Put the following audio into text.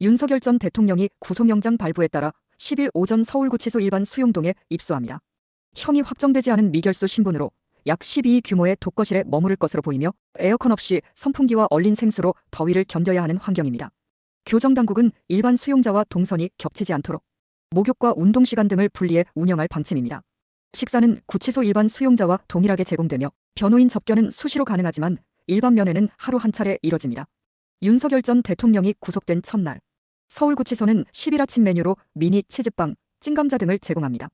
윤석열 전 대통령이 구속영장 발부에 따라 10일 오전 서울구치소 일반 수용동에 입수합니다. 형이 확정되지 않은 미결수 신분으로 약 12위 규모의 독거실에 머무를 것으로 보이며 에어컨 없이 선풍기와 얼린 생수로 더위를 견뎌야 하는 환경입니다. 교정당국은 일반 수용자와 동선이 겹치지 않도록 목욕과 운동시간 등을 분리해 운영할 방침입니다. 식사는 구치소 일반 수용자와 동일하게 제공되며 변호인 접견은 수시로 가능하지만 일반 면회는 하루 한 차례 이뤄집니다. 윤석열 전 대통령이 구속된 첫날 서울구치소는 10일 아침 메뉴로 미니 치즈빵, 찐감자 등을 제공합니다.